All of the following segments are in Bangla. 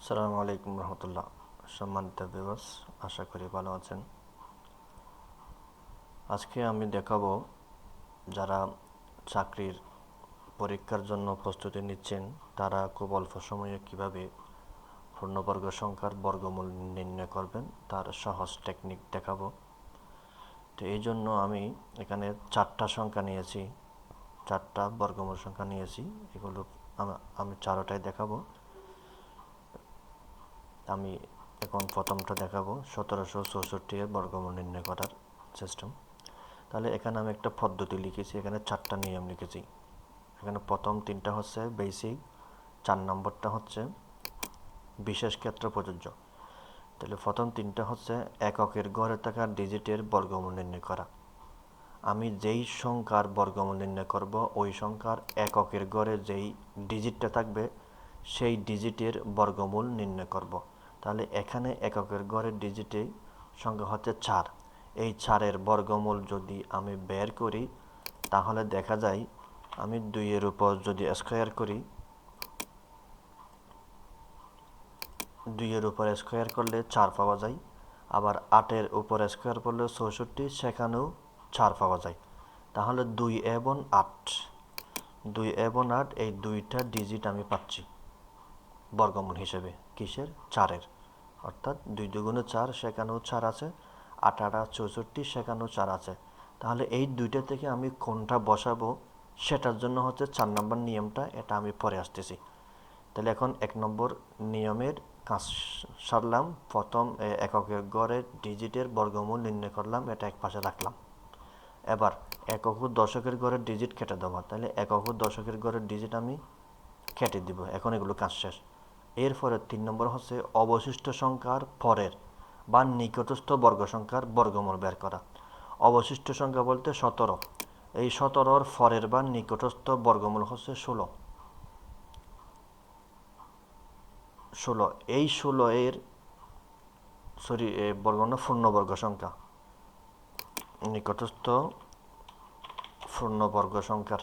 আসসালামু আলাইকুম রহমতুল্লাহ। সম্মানিত ভিউয়ার্স, আশা করি ভালো আছেন। আজকে আমি দেখাবো যারা চাকরির পরীক্ষার জন্য প্রস্তুতি নিচ্ছেন তারা খুব অল্প সময়ে কিভাবে পূর্ণবর্গ সংখ্যার বর্গমূল নির্ণয় করবেন তার সহজ টেকনিক দেখাবো। তো এই জন্য আমি এখানে চারটা সংখ্যা নিয়েছি, চারটা বর্গমূল সংখ্যা নিয়েছি। এগুলো আমি চারোটাই দেখাবো। আমি এখন প্রথমটা দেখাবো 1764 এর বর্গমূল নির্ণয় করার সিস্টেম। তাহলে এখানে আমি একটা পদ্ধতি লিখেছি, এখানে চারটা নিয়ম লিখেছি। এখানে প্রথম তিনটা হচ্ছে বেসিক, 4 নম্বরটা হচ্ছে বিশেষ ক্ষেত্রে প্রযোজ্য। তাহলে প্রথম তিনটা হচ্ছে এককের ঘরে থাকা ডিজিটের বর্গমূল নির্ণয় করা। আমি যেই সংখ্যার বর্গমূল নির্ণয় করব ওই সংখ্যার এককের ঘরে যেই ডিজিটটা থাকবে সেই ডিজিটের বর্গমূল নির্ণয় করব। তাহলে এখানে এককের ঘরের ডিজিটের সংখ্যা হচ্ছে 4। এই 4-এর বর্গমূল যদি আমি বের করি তাহলে দেখা যায় আমি 2-এর উপর যদি স্কোয়ার করি, 2-এর উপর স্কোয়ার করলে 4 পাওয়া যায়। আবার 8-এর উপর স্কোয়ার করলে 64, সেখানেও 4 পাওয়া যায়। তাহলে 2 এবং 8, 2 এবং 8 এই দুইটা ডিজিট আমি পাচ্ছি বর্গমূল হিসেবে। কিসের? 4-এর। অর্থাৎ 2 দুগুণে 4, সেখানেও 4 আছে। 8 8 64, সেখানেও 4 আছে। তাহলে এই দুইটা থেকে আমি কোনটা বসাবো সেটার জন্য হচ্ছে 4 নম্বর নিয়মটা, এটা আমি পরে আসতেছি। তাহলে এখন 1 নম্বর নিয়মের কাজ সারলাম। প্রথম এককের ঘরের ডিজিটের বর্গমূল নির্ণয় করলাম, এটা এক পাশে রাখলাম। এবার একক ও দশকের ঘরের ডিজিট কেটে দেওয়া। তাহলে একক ও দশকের ঘরের ডিজিট আমি কেটে দিব। এখন এগুলো কাজ শেষ। এরপরে 3 নম্বর হচ্ছে অবশিষ্ট সংখ্যার পরের বা নিকটস্থ বর্গ সংখ্যার বর্গমূল বের করা। অবশিষ্ট সংখ্যা বলতে 17। এই 17-র পরের বা নিকটস্থ বর্গমূল হচ্ছে 16। এই 16 এর বর্গমূল পূর্ণবর্গ সংখ্যা, নিকটস্থ পূর্ণবর্গ সংখ্যার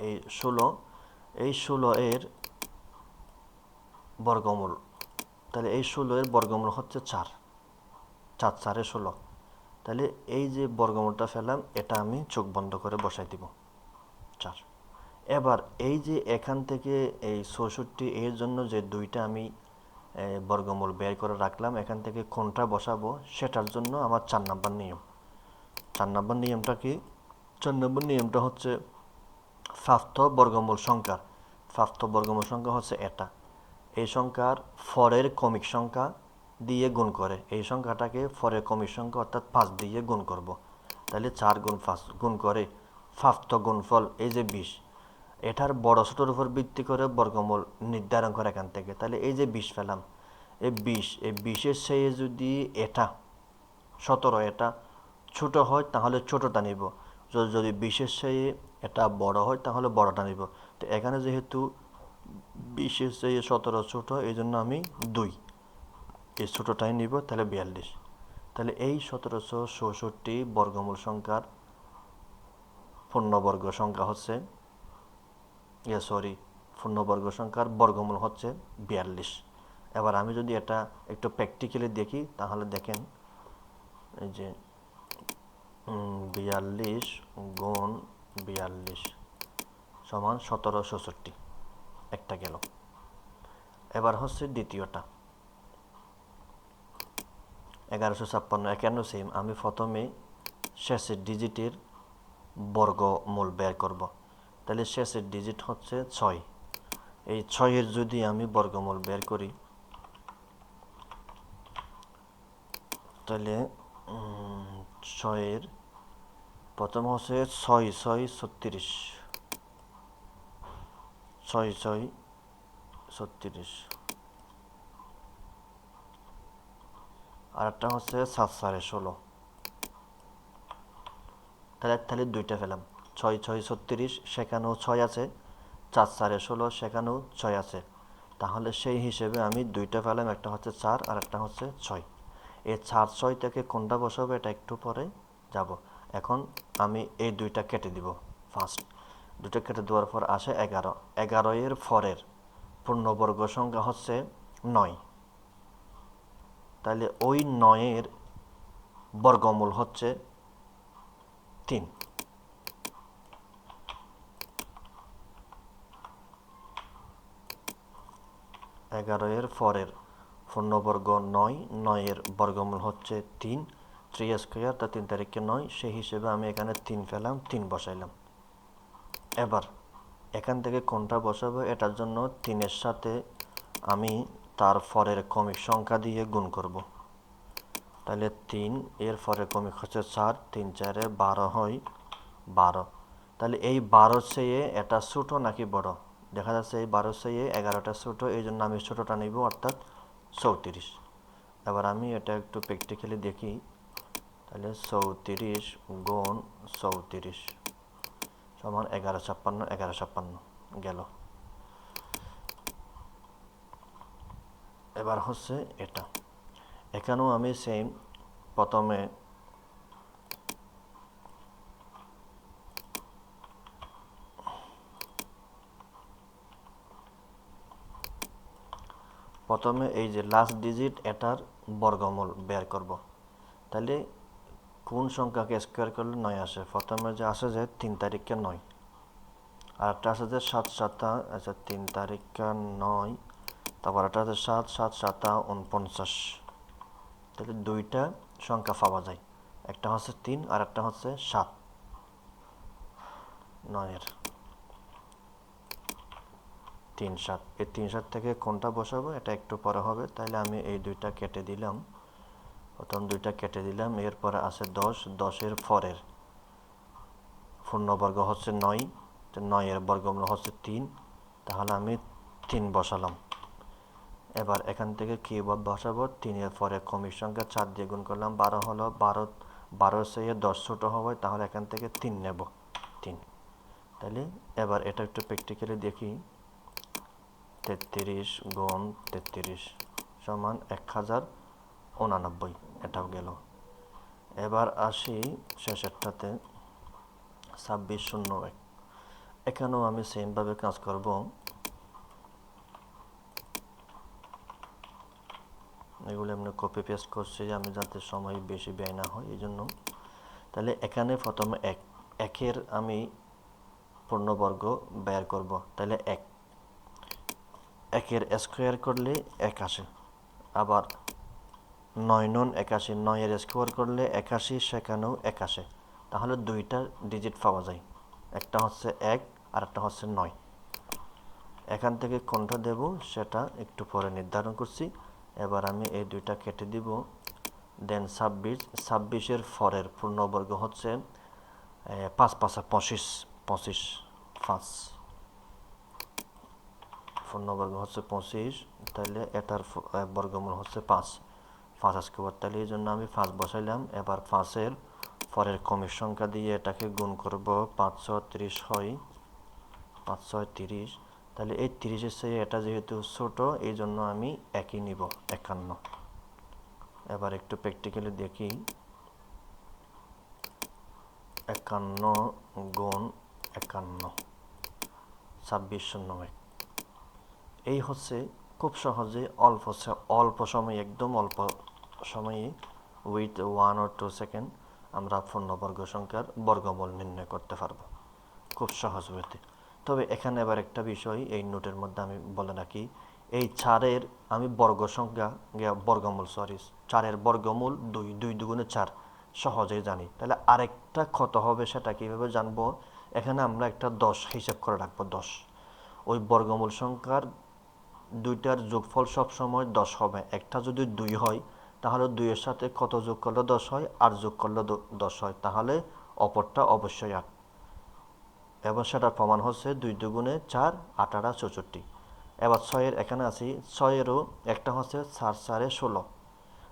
এই 16 এর বর্গমূল। তাহলে এই 16 এর বর্গমূল হচ্ছে 4, 4 4 16। তাহলে এই যে বর্গমূলটা ফেলাম এটা আমি চোখ বন্ধ করে বসাই দিব 4। এবার এই যে এখান থেকে এই 64 এর জন্য যে দুইটা আমি বর্গমূল বের করে রাখলাম, এখান থেকে কোনটা বসাবো সেটার জন্য আমার 4 নম্বর নিয়ম। 4 নম্বর নিয়মটা কি? 4 নম্বর নিয়মটা হচ্ছে প্রাপ্ত বর্গমূল সংখ্যার, প্রাপ্ত বর্গমূল সংখ্যা হচ্ছে এটা। এই সংখ্যার ফরের ক্রমিক সংখ্যা দিয়ে গুণ করে, এই সংখ্যাটাকে ফরের ক্রমিক সংখ্যা অর্থাৎ 5 দিয়ে গুণ করব। তাহলে 4 গুণ 5 গুণ করে প্রাপ্ত গুণফল এই যে 20, এটার বড় ছোটোর উপর ভিত্তি করে বর্গমূল নির্ধারণ করে এখান থেকে। তাহলে এই যে 20 পেলাম, এই 20-এর চেয়ে যদি এটা 17 এটা ছোট হয় তাহলে ছোটটা নিব, যদি 20-এর চেয়ে এটা বড় হয় তাহলে বড়টা নিব। তো এখানে যেহেতু 20-এর চেয়ে 17 ছোট, এই জন্য আমি 2 এই ছোটোটাই নিব, তাহলে 42। তাহলে এই 1764 বর্গমূল সংখ্যার পূর্ণবর্গ সংখ্যা হচ্ছে পূর্ণবর্গ সংখ্যার বর্গমূল হচ্ছে 42। এবার আমি যদি এটা একটু প্র্যাকটিক্যালি দেখি তাহলে দেখেন, এই যে 42 গুণ 42 সমান 1764, একটা গেল। এবার হচ্ছে দ্বিতীয়টা 1156, এখানেও সেম। আমি প্রথমে শেষের ডিজিটের বর্গমূল বের করব। তাহলে শেষের ডিজিট হচ্ছে 6। এই 6-এর যদি আমি বর্গমূল বের করি তাহলে 6-এর প্রথম হচ্ছে 6 6 36, 6 6 36। আর একটা হচ্ছে 7 4 16। তাহলে দুইটা পেলাম, 6 6 36, সেখানেও 6 আছে। 4 4 16, সেখানেও 6 আছে। তাহলে সেই হিসেবে আমি দুইটা পেলাম, একটা হচ্ছে 4 আর একটা হচ্ছে 6। এই 4 6 থেকে কোনটা বসাবো এটা একটু পরে যাব। এখন আমি এই দুইটা কেটে দিব। ফার্স্ট দুইটা কেটে দেওয়ার পর আসে 11। 11 এর পরের পূর্ণবর্গ সংখ্যা হচ্ছে 9, তাহলে ওই 9-এর বর্গমূল হচ্ছে 3। 11-এর পরের পূর্ণবর্গ 9, 9-এর বর্গমূল হচ্ছে 3, 3 স্কোয়ার, তা 3 তারিখে 9, সেই হিসেবে আমি এখানে 3 পেলাম, 3 বসাইলাম। এবার এখান থেকে কোনটা বসাবো, এটার জন্য 3-এর সাথে আমি তার পরের ক্রমিক সংখ্যা দিয়ে গুণ করব। তাহলে 3 এর পরের ক্রমিক হচ্ছে 4, 3 4-এ 12 হয় 12। তাহলে এই 12 চেয়ে এটা ছোট নাকি বড়? দেখা যাচ্ছে এই 12 চেয়ে 11টা ছোট, এই জন্য আমি ছোটটা নিব, অর্থাৎ 34। এবার আমি এটা একটু প্র্যাকটিক্যালি দেখি। তাহলে 34 গুণ 34 সমান 1156, 1156 গেল। এবার হচ্ছে এটা, এখানেও আমি সেম প্রথমে এই যে লাস্ট ডিজিট এটার বর্গমূল বের করব। তাহলে কোন সংখ্যাকে স্কোয়ার করলে 9 আসে? প্রথমে যে আসে যে 3 তারিখে 9, আর একটা আছে যে 7 7, আচ্ছা 3 তারিখে 9, তারপর একটা আছে 7 7 7 49। তাহলে দুইটা সংখ্যা পাওয়া যায়, একটা হচ্ছে 3 আর একটা হচ্ছে 7। 9-এর 3 7, এই 3 7 থেকে কোনটা বসাবো এটা একটু পরে হবে। তাহলে আমি এই দুইটা কেটে দিলাম, প্রথম দুইটা কেটে দিলাম। এরপরে আছে 10, 10-এর পরের পূর্ণবর্গ হচ্ছে 9, তো 9-এর বর্গমূল হচ্ছে 3, তাহলে আমি 3 বসালাম। এবার এখান থেকে কি বসাবো, 3-এর পরে ক্রমিক সংখ্যা 4 দিয়ে গুণ করলাম, 12 হলো। 12 চেয়ে 10 ছোট হবে, তাহলে এখান থেকে 3 নেব, 3। তাহলে এবার এটা একটু প্র্যাকটিক্যালি দেখি। 33 গুণ 33 সমান 1089, এটাও গেল। এবার আসি শেষেরটাতে 2601, এখানেও আমি সেমভাবে কাজ করব। এগুলো এমনি কপি পেস্ট করছি আমি যাতে সময় বেশি ব্যয় না হয়, এই জন্য। তাহলে এখানে প্রথমে 1, 1-এর আমি পূর্ণবর্গ বের করব। তাহলে 1, 1-এর স্কোয়ার করলে 1 আসে। আবার 9 9 81, 9-এর স্কোয়ার করলে 81, সেখানেও 1 আসে। তাহলে দুইটা ডিজিট পাওয়া যায়, একটা হচ্ছে 1 আর একটা হচ্ছে 9। এখান থেকে কোনটা দেব সেটা একটু পরে নির্ধারণ করছি। এবার আমি এই দুইটা কেটে দিব। দেন 26, 26-এর পরের পূর্ণবর্গ হচ্ছে 5 5 25, 25 5 পূর্ণবর্গ হচ্ছে 25। তাহলে এটার বর্গমূল হচ্ছে 5, 5 স্কোয়ার। তাহলে এই জন্য আমি 5 বসাইলাম। এবার 5-এর পরের ক্রমিক সংখ্যা দিয়ে এটাকে গুণ করব, 530 হয়, 530। তাহলে এই 30-এর চেয়ে এটা যেহেতু ছোট, এই জন্য আমি একই নিব, 51। এবার একটু প্র্যাকটিক্যালি দেখি। 51 গুণ 51, 2601। এই হচ্ছে খুব সহজে অল্প সময়ে, একদম অল্প সময়ে, উইথ 1 or 2 সেকেন্ড আমরা পূর্ণবর্গ সংখ্যার বর্গমূল নির্ণয় করতে পারবো খুব সহজ ওয়েতে। তবে এখানে এবার একটা বিষয় এই নোটের মধ্যে আমি বলে রাখি, এই 4-এর আমি বর্গমূল 4-এর বর্গমূল 2, 2 দুগুণে 4 সহজেই জানি। তাহলে আরেকটা কত হবে সেটা কীভাবে জানবো? এখানে আমরা একটা 10 হিসাব করে রাখবো। 10 ওই বর্গমূল সংখ্যার দুইটার যোগফল সবসময় 10 হবে। একটা যদি 2 হয় তাহলে 2-এর সাথে কত যোগ করলে 10 হয়? 8 যোগ করলে 10 হয়, তাহলে অপরটা অবশ্যই 8। এবার সেটার প্রমাণ হচ্ছে 2 দুগুণে 4, 8 8 64। এবার 6-এর এখানে আছি, 6-এরও একটা হচ্ছে 4 4 16।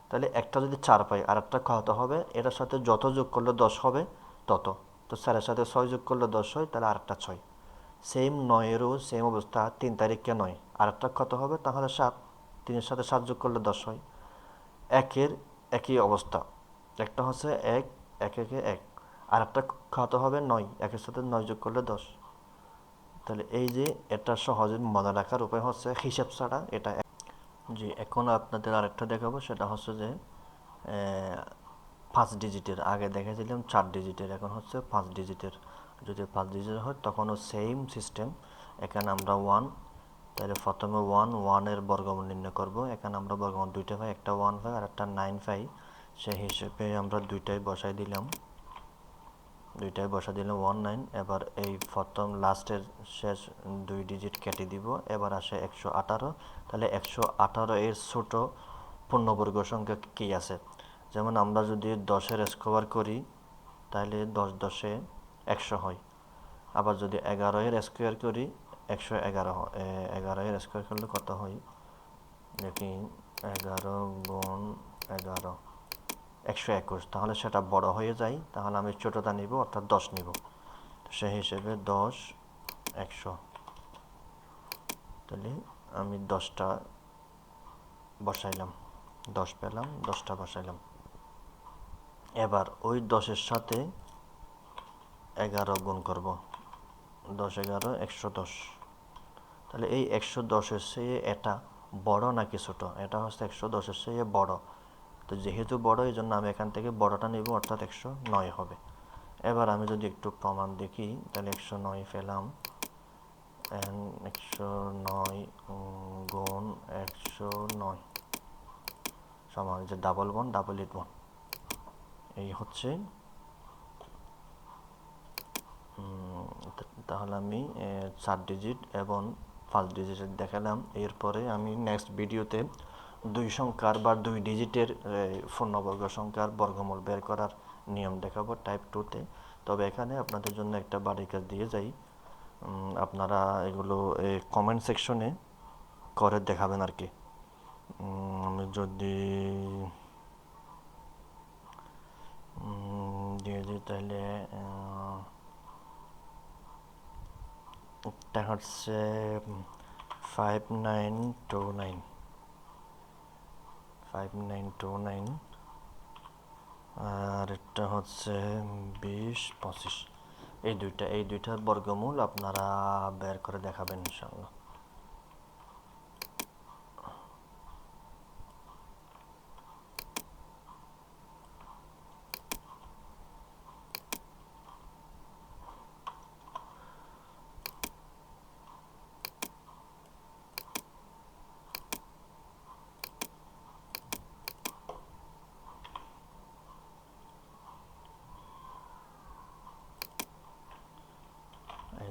তাহলে একটা যদি 4 পাই আর একটা কত হবে? এটার সাথে যত যোগ করলে 10 হবে তত। তো 4-এর সাথে 6 যোগ করলে 10 হয়, তাহলে আরেকটা 6। সেম 9-এরও সেম অবস্থা, 3 তারিখে 9, আর একটা কত হবে? তাহলে 7, 3-এর সাথে 7 যোগ করলে 10 হয়। 1-এর একই অবস্থা, একটা হচ্ছে 1, 1 1 1, আর একটা কত হবে? 9, 1-এর সাথে 9 যোগ করলে 10। তাহলে এই যে এটা সহজে মনে রাখার উপায় হচ্ছে হিসাব ছাড়া এটা জি, এখন আপনাদের আরেকটা দেখাবো, সেটা হচ্ছে যে 5 ডিজিটের। আগে দেখাছিলাম 4 ডিজিটের, এখন হচ্ছে 5 ডিজিটের। যদি 5 ডিজিটের হয় তখনও সেম সিস্টেম। এখানে আমরা ওয়ান, তাহলে প্রথমে ওয়ানের বর্গমূল নির্ণয় করব। এখানে আমরা বর্গমূল দুইটা পাই, একটা 1 পাই আর একটা 9 পাই। সেই হিসেবে আমরা দুইটাই বসাই দিলাম, 19। এবার এই প্রথম লাস্টের শেষ 2 ডিজিট কেটে দিব। এবার আসে 118। তাহলে 118 এর ছোট পূর্ণবর্গ সংখ্যা কী আছে? যেমন আমরা যদি 10-এর স্কোয়ার করি তাহলে 10 10-এ 100 হয়। আবার যদি 11-এর স্কোয়ার করি 111 হয়। 11-এর স্কোয়ার করলে কত হয় দেখি, 11 × 11 121। তাহলে সেটা বড় হয়ে যায়, তাহলে আমি ছোটটা নিব, অর্থাৎ 10 নিব। সেই হিসেবে 10 100। তাহলে আমি 10টা বসাইলাম, 10 পেলাম, 10টা বসাইলাম। এবার ওই 10-এর সাথে 11 গুণ করব। 10 11 110। তাহলে এই 110-এর চেয়ে এটা বড় নাকি ছোট? এটা হচ্ছে 110-এর চেয়ে বড়। তো যেহেতু বড়, এই জন্য আমি এখান থেকে বড়টা নিব, অর্থাৎ 109 হবে। এবার আমি যদি একটু প্রমাণ দেখি, তাহলে 109 পেলাম। 109 গুণ 109 সমান যে double one double eight one. এই হচ্ছে। তাহলে আমি 4 ডিজিট এবং 5 ডিজিটের দেখালাম। এরপরে আমি নেক্সট ভিডিওতে 2 সংখ্যার বা 2 ডিজিটের পূর্ণবর্গ সংখ্যার বর্গমূল বের করার নিয়ম দেখাবো টাইপ 2-তে। তবে এখানে আপনাদের জন্য একটা বাড়ির কাজ দিয়ে যাই, আপনারা এগুলো কমেন্ট সেকশনে করে দেখাবেন আর কি। আমি যদি দিয়ে দিই তাহলে এটা হচ্ছে 5929 আর এটা হচ্ছে 20 25। এই দুইটার বর্গমূল আপনারা বের করে দেখাবেন ইনশাআল্লাহ।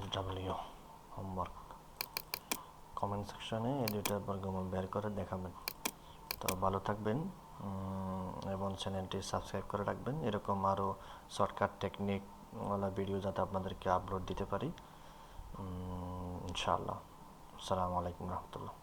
SW হোমওয়ার্ক, কমেন্ট সেকশনে এই দুইটার বর্গমূল বের করে দেখাবেন। তো ভালো থাকবেন এবং চ্যানেলটি সাবস্ক্রাইব করে রাখবেন, এরকম আরও শর্টকাট টেকনিকওয়ালা ভিডিও যাতে আপনাদেরকে আপলোড দিতে পারি ইনশাআল্লাহ। আসসালামু আলাইকুম রহমতুল্লাহ।